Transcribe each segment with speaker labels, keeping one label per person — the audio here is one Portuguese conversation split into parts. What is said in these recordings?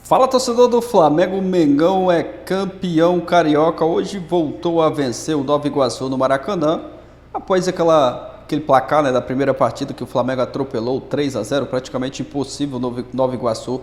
Speaker 1: Fala, torcedor do Flamengo. O Mengão é campeão carioca. Hoje voltou a vencer o Nova Iguaçu no Maracanã, após aquele placar, da primeira partida que o Flamengo atropelou 3-0, praticamente impossível o Nova Iguaçu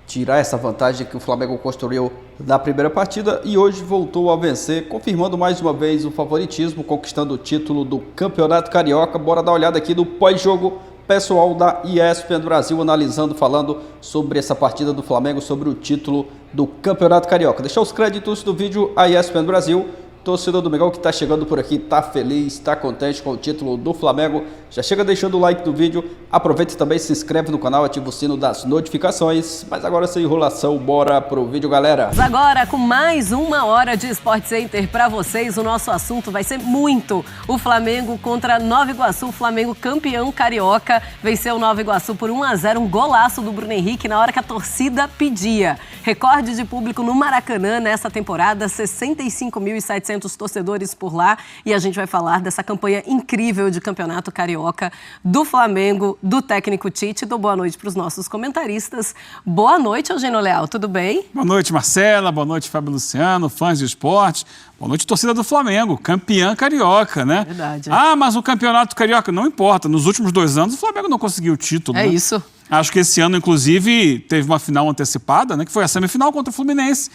Speaker 1: tirar essa vantagem que o Flamengo construiu na primeira partida, e hoje voltou a vencer, confirmando mais uma vez o favoritismo, conquistando o título do Campeonato Carioca. Bora dar uma olhada aqui no pós-jogo pessoal da ESPN Brasil, analisando, falando sobre essa partida do Flamengo, sobre o título do Campeonato Carioca. Deixar os créditos do vídeo à ESPN Brasil. Torcedor do Mengão que está chegando por aqui, está feliz, está contente com o título do Flamengo, já chega deixando o like do vídeo, aproveita e também se inscreve no canal, ativa o sino das notificações. Mas agora sem enrolação, bora pro vídeo, galera.
Speaker 2: Agora com mais uma hora de Sport Center para vocês, o nosso assunto vai ser muito o Flamengo contra Nova Iguaçu. O Flamengo campeão carioca, venceu o Nova Iguaçu por 1-0, um golaço do Bruno Henrique na hora que a torcida pedia. Recorde de público no Maracanã nessa temporada, 65.700 torcedores por lá, e a gente vai falar dessa campanha incrível de campeonato carioca do Flamengo, do técnico Tite. Dou boa noite para os nossos comentaristas. Boa noite, Eugênio Leal, tudo bem?
Speaker 3: Boa noite, Marcela, boa noite, Fábio Luciano, fãs de esporte. Boa noite, torcida do Flamengo, campeã carioca, né?
Speaker 2: Verdade.
Speaker 3: Ah, mas o campeonato carioca, não importa, nos últimos 2 anos o Flamengo não conseguiu o título.
Speaker 2: É
Speaker 3: né?
Speaker 2: isso.
Speaker 3: Acho que esse ano, inclusive, teve uma final antecipada, né? Que foi a semifinal contra o Fluminense.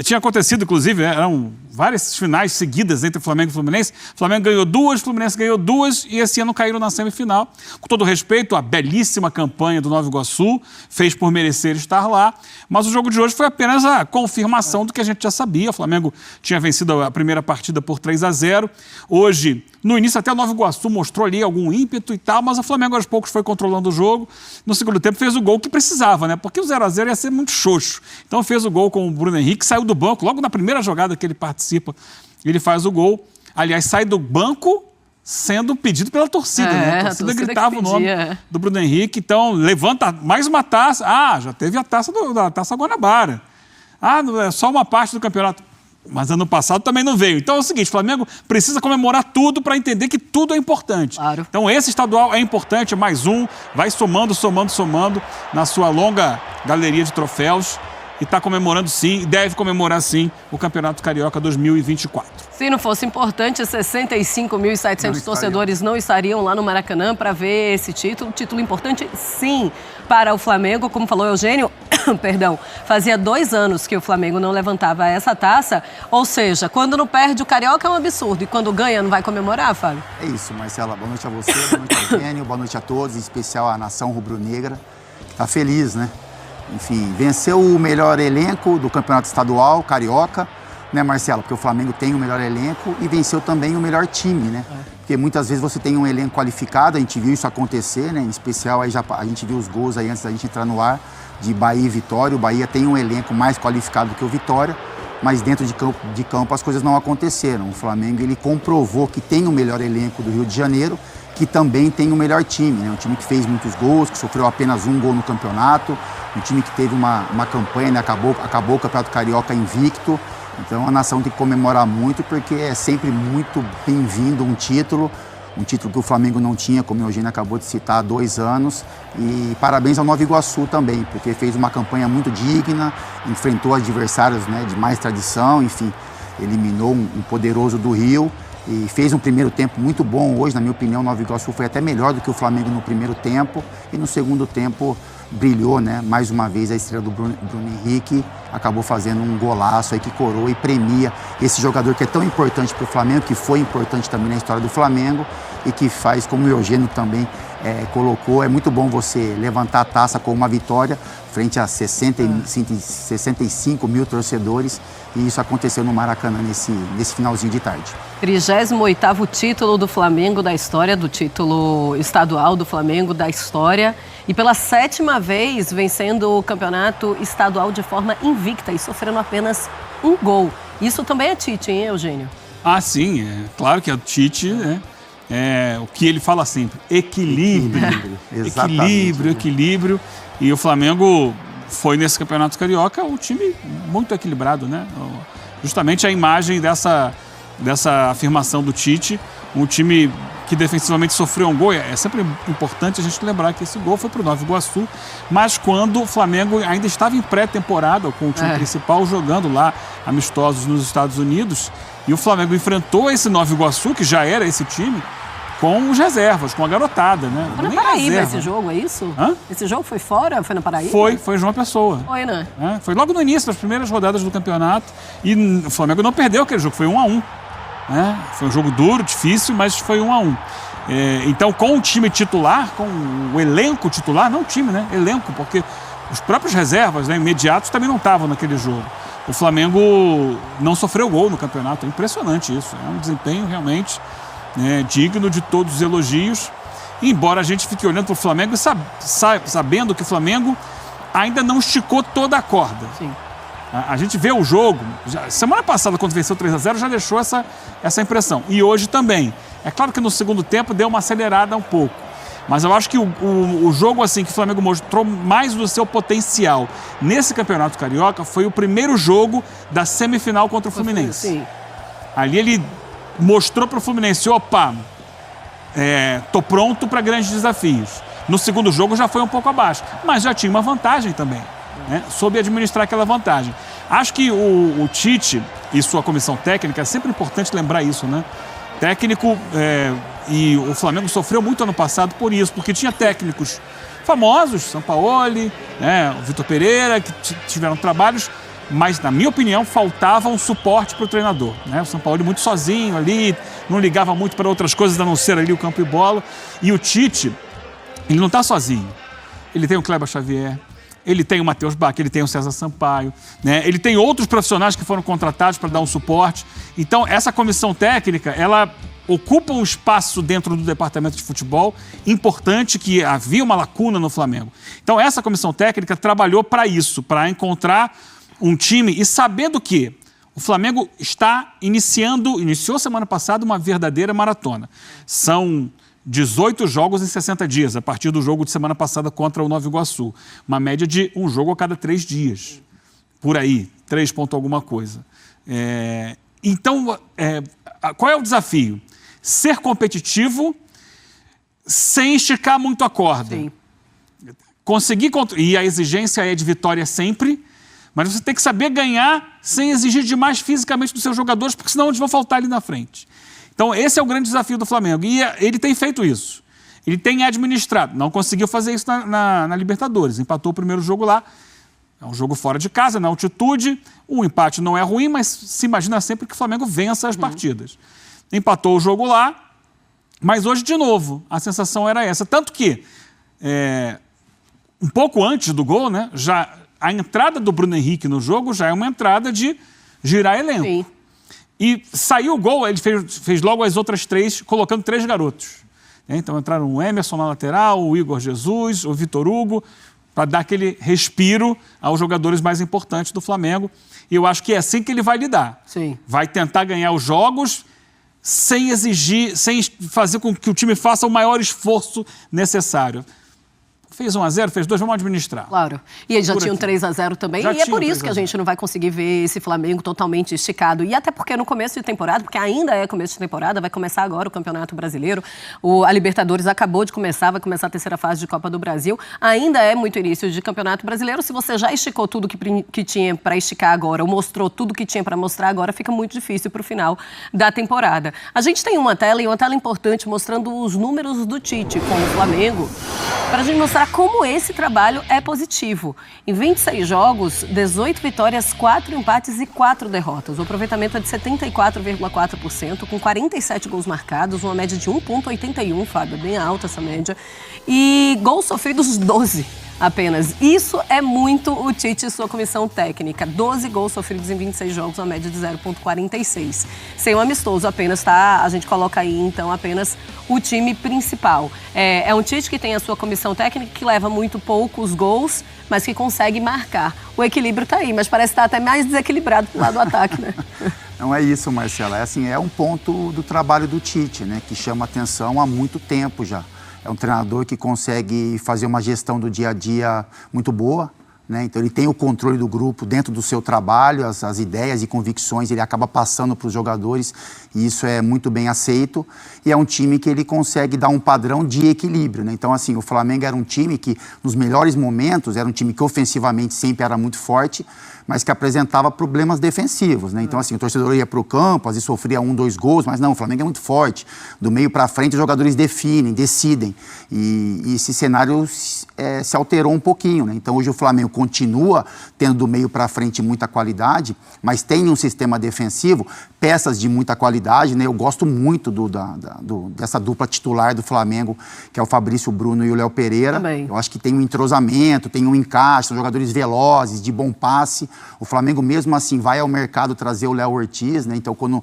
Speaker 3: Tinha acontecido, inclusive, eram várias finais seguidas entre Flamengo e Fluminense. O Flamengo ganhou 2, o Fluminense ganhou 2 e esse ano caíram na semifinal. Com todo respeito, a belíssima campanha do Nova Iguaçu fez por merecer estar lá. Mas o jogo de hoje foi apenas a confirmação do que a gente já sabia. O Flamengo tinha vencido a primeira partida por 3-0. Hoje, no início, até o Nova Iguaçu mostrou ali algum ímpeto e tal, mas o Flamengo aos poucos foi controlando o jogo. No segundo tempo fez o gol que precisava, né? Porque o 0-0 ia ser muito xoxo. Então fez o gol com o Bruno Henrique, saiu do banco, logo na primeira jogada que ele participa, ele faz o gol. Aliás, sai do banco sendo pedido pela torcida, né? A torcida gritava o nome do Bruno Henrique. Então, levanta mais uma taça. Ah, já teve a taça da Taça Guanabara. Ah, não é só uma parte do campeonato. Mas ano passado também não veio. Então é o seguinte, o Flamengo precisa comemorar tudo para entender que tudo é importante.
Speaker 2: Claro.
Speaker 3: Então esse estadual é importante, é mais um, vai somando na sua longa galeria de troféus e está comemorando sim, e deve comemorar sim o Campeonato Carioca 2024.
Speaker 2: Se não fosse importante, 65.700 torcedores não estariam lá no Maracanã para ver esse título. Título importante, sim, para o Flamengo. Como falou Eugênio, perdão, fazia 2 anos que o Flamengo não levantava essa taça. Ou seja, quando não perde o Carioca é um absurdo. E quando ganha, não vai comemorar, Fábio?
Speaker 4: É isso, Marcela. Boa noite a você, boa noite a Eugênio, boa noite a todos, em especial a nação rubro-negra. Está feliz, né? Enfim, venceu o melhor elenco do campeonato estadual, carioca, né, Marcelo? Porque o Flamengo tem o melhor elenco e venceu também o melhor time, né? Porque muitas vezes você tem um elenco qualificado, a gente viu isso acontecer, né? Em especial, aí a gente viu os gols aí antes da gente entrar no ar, de Bahia e Vitória. O Bahia tem um elenco mais qualificado do que o Vitória, mas dentro de campo as coisas não aconteceram. O Flamengo, ele comprovou que tem o melhor elenco do Rio de Janeiro, que também tem o melhor time, né? Um time que fez muitos gols, que sofreu apenas 1 gol no campeonato, um time que teve uma campanha, né? acabou o Campeonato Carioca invicto. Então a nação tem que comemorar muito, porque é sempre muito bem-vindo um título que o Flamengo não tinha, como o Eugênio acabou de citar, há 2 anos. E parabéns ao Nova Iguaçu também, porque fez uma campanha muito digna, enfrentou adversários, né, de mais tradição, enfim, eliminou um poderoso do Rio. E fez um primeiro tempo muito bom hoje, na minha opinião. O Nova Iguaçu foi até melhor do que o Flamengo no primeiro tempo. E no segundo tempo brilhou, né? Mais uma vez a estrela do Bruno Henrique acabou fazendo um golaço aí que coroa e premia esse jogador que é tão importante para o Flamengo, que foi importante também na história do Flamengo e que faz, como o Eugênio também colocou, é muito bom você levantar a taça com uma vitória frente a 65 mil torcedores, e isso aconteceu no Maracanã nesse finalzinho de tarde.
Speaker 2: 38º título do Flamengo da história, do título estadual do Flamengo da história, e pela 7ª vez vencendo o campeonato estadual de forma invicta e sofrendo apenas 1 gol. Isso também é Tite, hein, Eugênio?
Speaker 3: Ah, sim, claro que é o Tite, né? O que ele fala sempre, equilíbrio. Equilíbrio. E o Flamengo foi nesse Campeonato Carioca um time muito equilibrado, né? Justamente a imagem dessa afirmação do Tite, um time que defensivamente sofreu um gol. É sempre importante a gente lembrar que esse gol foi para o Nova Iguaçu, mas quando o Flamengo ainda estava em pré-temporada com o time principal jogando lá amistosos nos Estados Unidos, e o Flamengo enfrentou esse Nova Iguaçu, que já era esse time, com os reservas, com a garotada, né?
Speaker 2: Foi na Paraíba esse jogo, é isso?
Speaker 3: Hã?
Speaker 2: Esse jogo foi fora? Foi na Paraíba?
Speaker 3: Foi João Pessoa.
Speaker 2: Foi, né?
Speaker 3: Foi logo no início das primeiras rodadas do campeonato, e o Flamengo não perdeu aquele jogo, foi 1-1. Foi um jogo duro, difícil, mas foi 1-1. Então, com o time titular, com o elenco titular, não time, né? Elenco, porque os próprios reservas, né, imediatos também não estavam naquele jogo. O Flamengo não sofreu gol no campeonato, é impressionante isso. É um desempenho realmente digno de todos os elogios. E embora a gente fique olhando para o Flamengo e sabendo que o Flamengo ainda não esticou toda a corda.
Speaker 2: Sim.
Speaker 3: A gente vê o jogo, semana passada, quando venceu 3-0, já deixou essa impressão. E hoje também. É claro que no segundo tempo deu uma acelerada um pouco. Mas eu acho que o jogo assim, que o Flamengo mostrou mais do seu potencial nesse Campeonato Carioca foi o primeiro jogo da semifinal contra o Fluminense.
Speaker 2: Sim.
Speaker 3: Ali ele mostrou para o Fluminense, opa, tô pronto para grandes desafios. No segundo jogo já foi um pouco abaixo, mas já tinha uma vantagem também. Soube administrar aquela vantagem. Acho que o Tite e sua comissão técnica, é sempre importante lembrar isso, né? Técnico, e o Flamengo sofreu muito ano passado por isso, porque tinha técnicos famosos, Sampaoli, o Vitor Pereira, que tiveram trabalhos, mas, na minha opinião, faltava um suporte para o treinador. O Sampaoli muito sozinho ali, não ligava muito para outras coisas a não ser ali o campo e bola. E o Tite, ele não está sozinho. Ele tem o Kleber Xavier, ele tem o Matheus Bach, ele tem o César Sampaio, ele tem outros profissionais que foram contratados para dar um suporte. Então, essa comissão técnica, ela ocupa um espaço dentro do departamento de futebol importante, que havia uma lacuna no Flamengo. Então, essa comissão técnica trabalhou para isso, para encontrar um time e sabendo que o Flamengo iniciou semana passada uma verdadeira maratona. São 18 jogos em 60 dias, a partir do jogo de semana passada contra o Nova Iguaçu. Uma média de um jogo a cada 3 dias. Por aí, 3 ponto alguma coisa. Então, qual é o desafio? Ser competitivo sem esticar muito a corda.
Speaker 2: Sim.
Speaker 3: E a exigência é de vitória sempre, mas você tem que saber ganhar sem exigir demais fisicamente dos seus jogadores, porque senão eles vão faltar ali na frente. Então, esse é o grande desafio do Flamengo. E ele tem feito isso. Ele tem administrado. Não conseguiu fazer isso na Libertadores. Empatou o primeiro jogo lá. É um jogo fora de casa, na altitude. O empate não é ruim, mas se imagina sempre que o Flamengo vença as partidas. Empatou o jogo lá, mas hoje, de novo, a sensação era essa. Tanto que, um pouco antes do gol, a entrada do Bruno Henrique no jogo já é uma entrada de girar elenco.
Speaker 2: Sim.
Speaker 3: E saiu o gol, ele fez logo as outras 3, colocando 3 garotos. Então entraram o Emerson na lateral, o Igor Jesus, o Vitor Hugo, para dar aquele respiro aos jogadores mais importantes do Flamengo. E eu acho que é assim que ele vai lidar.
Speaker 2: Sim.
Speaker 3: Vai tentar ganhar os jogos sem exigir, sem fazer com que o time faça o maior esforço necessário. Fez 1-0, fez 2, vamos administrar.
Speaker 2: Claro. E eles já tinham 3-0 também. E é por isso que a gente não vai conseguir ver esse Flamengo totalmente esticado. E até porque no começo de temporada, porque ainda é começo de temporada, vai começar agora o Campeonato Brasileiro. A Libertadores acabou de começar, vai começar a terceira fase de Copa do Brasil. Ainda é muito início de Campeonato Brasileiro. Se você já esticou tudo que tinha para esticar agora, ou mostrou tudo que tinha para mostrar agora, fica muito difícil para o final da temporada. A gente tem uma tela importante mostrando os números do Tite com o Flamengo, para a gente mostrar como esse trabalho é positivo. Em 26 jogos, 18 vitórias, 4 empates e 4 derrotas. O aproveitamento é de 74,4%, com 47 gols marcados, uma média de 1,81, Fábio, bem alta essa média. E gols sofridos, 12 apenas. Isso é muito o Tite e sua comissão técnica. 12 gols sofridos em 26 jogos, uma média de 0,46. Sem o amistoso apenas, tá? A gente coloca aí, então, apenas o time principal. É um Tite que tem a sua comissão técnica, que leva muito poucos gols, mas que consegue marcar. O equilíbrio tá aí, mas parece estar até mais desequilibrado pro lado do ataque, né?
Speaker 4: Não é isso, Marcela. É um ponto do trabalho do Tite, né? Que chama atenção há muito tempo já. É um treinador que consegue fazer uma gestão do dia a dia muito boa, né? Então ele tem o controle do grupo dentro do seu trabalho, as ideias e convicções ele acaba passando para os jogadores e isso é muito bem aceito e é um time que ele consegue dar um padrão de equilíbrio, né? Então assim, o Flamengo era um time que nos melhores momentos era um time que ofensivamente sempre era muito forte, mas que apresentava problemas defensivos, né? Então assim, o torcedor ia para o campo, às vezes sofria 1, 2 gols, mas não, o Flamengo é muito forte, do meio para frente os jogadores definem, decidem e esse cenário se alterou um pouquinho, né? Então hoje o Flamengo continua tendo do meio para frente muita qualidade, mas tem um sistema defensivo, peças de muita qualidade, né? Eu gosto muito dessa dupla titular do Flamengo, que é o Fabrício Bruno e o Léo Pereira.
Speaker 2: Também.
Speaker 4: Eu acho que tem um entrosamento, tem um encaixe, são jogadores velozes, de bom passe. O Flamengo mesmo assim vai ao mercado trazer o Léo Ortiz, né? Então quando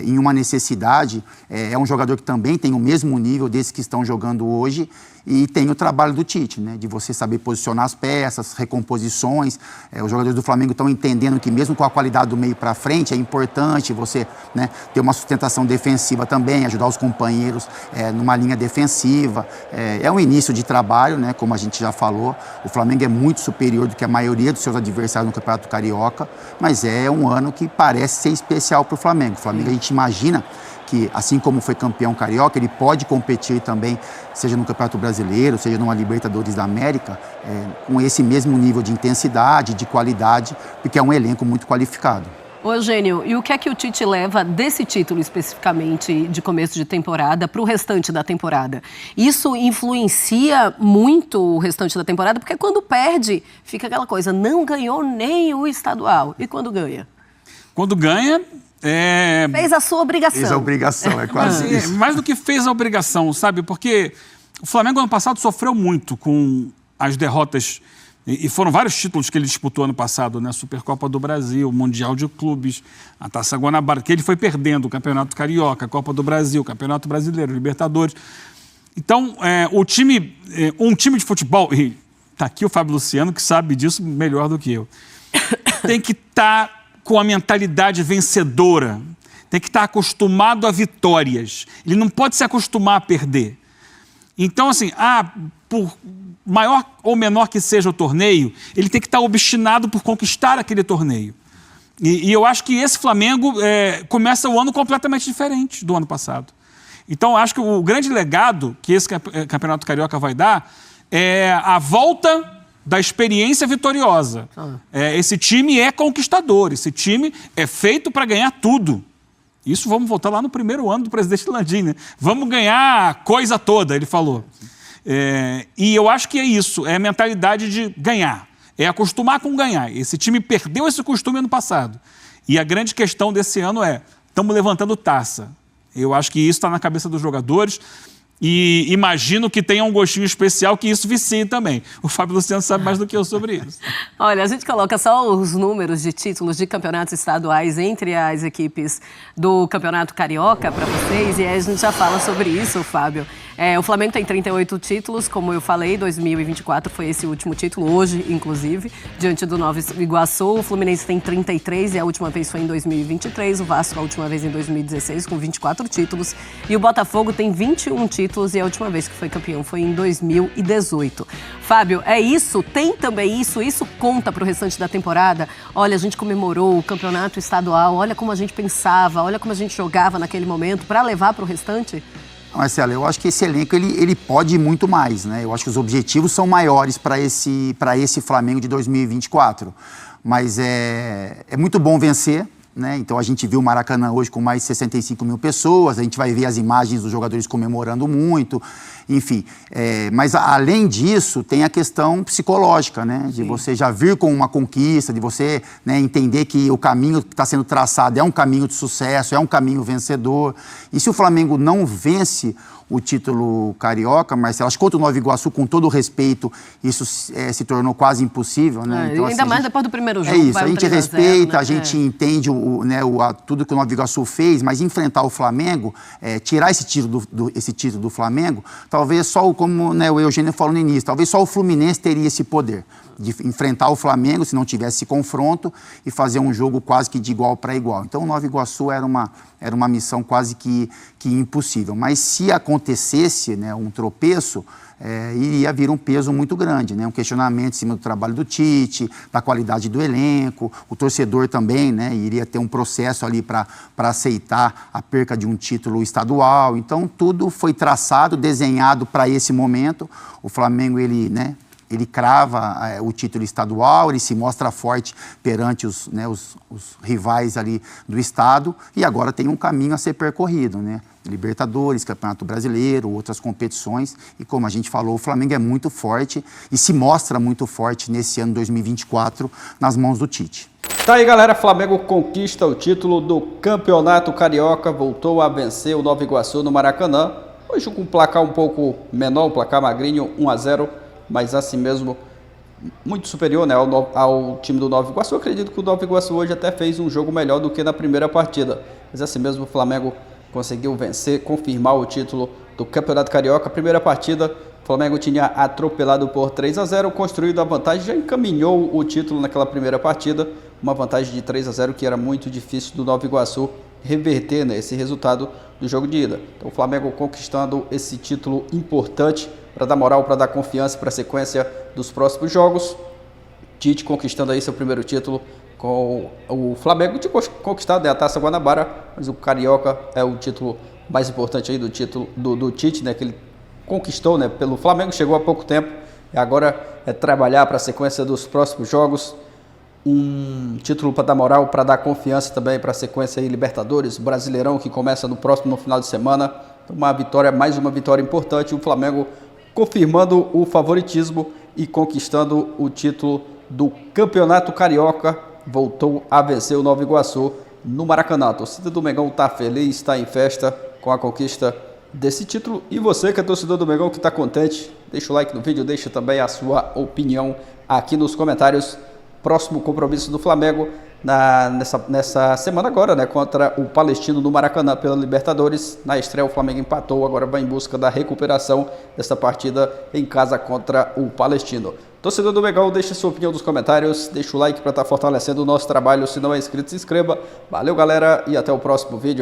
Speaker 4: em uma necessidade, é um jogador que também tem o mesmo nível desses que estão jogando hoje e tem o trabalho do Tite, né? De você saber posicionar as peças, recomposições. Os jogadores do Flamengo estão entendendo que mesmo com a qualidade do meio para frente, é importante você, né, ter uma sustentação defensiva também, ajudar os companheiros numa linha defensiva. É um início de trabalho, né? Como a gente já falou, o Flamengo é muito superior do que a maioria dos seus adversários no Campeonato Carioca, mas é um ano que parece ser especial para o Flamengo. O Flamengo, a gente imagina que, assim como foi campeão carioca, ele pode competir também, seja no Campeonato Brasileiro, seja numa Libertadores da América, com esse mesmo nível de intensidade, de qualidade, porque é um elenco muito qualificado.
Speaker 2: Ô Eugênio, e o que é que o Tite leva desse título especificamente de começo de temporada para o restante da temporada? Isso influencia muito o restante da temporada, porque quando perde, fica aquela coisa, não ganhou nem o estadual. E quando ganha?
Speaker 3: Quando ganha...
Speaker 2: Fez a sua obrigação.
Speaker 4: Fez a obrigação, é quase isso.
Speaker 3: Mais do que fez a obrigação, sabe? Porque o Flamengo ano passado sofreu muito com as derrotas, e foram vários títulos que ele disputou ano passado, né? Supercopa do Brasil, Mundial de Clubes, a Taça Guanabara, que ele foi perdendo, o Campeonato Carioca, a Copa do Brasil, Campeonato Brasileiro, Libertadores. Então, um time de futebol, e tá aqui o Fábio Luciano, que sabe disso melhor do que eu, tem que estar com a mentalidade vencedora, tem que estar acostumado a vitórias. Ele não pode se acostumar a perder. Então, assim, por maior ou menor que seja o torneio, ele tem que estar obstinado por conquistar aquele torneio. E eu acho que esse Flamengo começa o ano completamente diferente do ano passado. Então, acho que o grande legado que esse Campeonato Carioca vai dar é a volta da experiência vitoriosa. Esse time é conquistador, esse time é feito para ganhar tudo. Isso vamos voltar lá no primeiro ano do presidente Landim, né? Vamos ganhar a coisa toda, ele falou. E eu acho que é isso, é a mentalidade de ganhar, é acostumar com ganhar. Esse time perdeu esse costume ano passado. E a grande questão desse ano estamos levantando taça. Eu acho que isso está na cabeça dos jogadores. E imagino que tenha um gostinho especial que isso vicie também. O Fábio Luciano sabe mais do que eu sobre isso.
Speaker 2: Olha, a gente coloca só os números de títulos de campeonatos estaduais entre as equipes do Campeonato Carioca para vocês, e aí a gente já fala sobre isso, Fábio. O Flamengo tem 38 títulos, como eu falei, 2024 foi esse último título, hoje, inclusive, diante do Nova Iguaçu. O Fluminense tem 33 e a última vez foi em 2023, o Vasco a última vez em 2016 com 24 títulos e o Botafogo tem 21 títulos e a última vez que foi campeão foi em 2018. Fábio, é isso? Tem também isso? Isso conta para o restante da temporada? Olha, a gente comemorou o campeonato estadual, olha como a gente pensava, olha como a gente jogava naquele momento para levar para o restante?
Speaker 4: Marcelo, eu acho que esse elenco ele pode ir muito mais, né? Eu acho que os objetivos são maiores para esse Flamengo de 2024. Mas é muito bom vencer, né? Então a gente viu o Maracanã hoje com mais de 65 mil pessoas, a gente vai ver as imagens dos jogadores comemorando muito, enfim. Mas além disso, tem a questão psicológica, né? De você já vir com uma conquista, de você, né, entender que o caminho que está sendo traçado é um caminho de sucesso, é um caminho vencedor. E se o Flamengo não vence o título carioca, Marcelo, acho que contra o Nova Iguaçu, com todo o respeito, isso se tornou quase impossível, né? Então,
Speaker 2: ainda mais depois do primeiro jogo.
Speaker 4: É isso, a gente respeita,
Speaker 2: né?
Speaker 4: A gente entende tudo que o Nova Iguaçu fez, mas enfrentar o Flamengo, tirar esse título do Flamengo, talvez só, como, né, o Eugênio falou no início, talvez só o Fluminense teria esse poder. de enfrentar o Flamengo se não tivesse esse confronto e fazer um jogo quase que de igual para igual. Então o Nova Iguaçu era uma missão quase que impossível. Mas se acontecesse, né, um tropeço, iria vir um peso muito grande, né? Um questionamento em cima do trabalho do Tite, da qualidade do elenco, o torcedor também, né, iria ter um processo ali para aceitar a perca de um título estadual. Então tudo foi traçado, desenhado para esse momento. O Flamengo, ele crava o título estadual, ele se mostra forte perante os rivais ali do estado e agora tem um caminho a ser percorrido, né? Libertadores, Campeonato Brasileiro, outras competições e como a gente falou, o Flamengo é muito forte e se mostra muito forte nesse ano 2024 nas mãos do Tite.
Speaker 1: Tá aí, galera, Flamengo conquista o título do Campeonato Carioca, voltou a vencer o Nova Iguaçu no Maracanã, hoje com um placar um pouco menor, um placar magrinho, 1-0, mas assim mesmo muito superior, né, ao time do Nova Iguaçu. Eu acredito que o Nova Iguaçu hoje até fez um jogo melhor do que na primeira partida, mas assim mesmo o Flamengo conseguiu vencer, confirmar o título do Campeonato Carioca. A primeira partida, o Flamengo tinha atropelado por 3-0, construído a vantagem, já encaminhou o título naquela primeira partida, uma vantagem de 3-0 que era muito difícil do Nova Iguaçu reverter, né, esse resultado do jogo de ida. Então o Flamengo conquistando esse título importante para dar moral, para dar confiança para a sequência dos próximos jogos. Tite conquistando aí seu primeiro título com o Flamengo, de conquistar, né, a Taça Guanabara, mas o Carioca é o título mais importante aí do título do Tite, né, que ele conquistou, né, pelo Flamengo, chegou há pouco tempo e agora é trabalhar para a sequência dos próximos jogos. Um título para dar moral, para dar confiança também para a sequência aí, Libertadores, Brasileirão, que começa no final de semana. Uma vitória, mais uma vitória importante, o Flamengo confirmando o favoritismo e conquistando o título do Campeonato Carioca, voltou a vencer o Nova Iguaçu no Maracanã. A torcida do Mengão está feliz, está em festa com a conquista desse título. E você que é torcedor do Mengão, que está contente, deixa o like no vídeo, deixa também a sua opinião aqui nos comentários. Próximo compromisso do Flamengo nessa semana agora, né, contra o Palestino no Maracanã pela Libertadores. Na estreia o Flamengo empatou, agora vai em busca da recuperação dessa partida em casa contra o Palestino. Torcedor do Mengão, deixa sua opinião nos comentários, deixa o like para estar fortalecendo o nosso trabalho. Se não é inscrito, se inscreva. Valeu, galera, e até o próximo vídeo.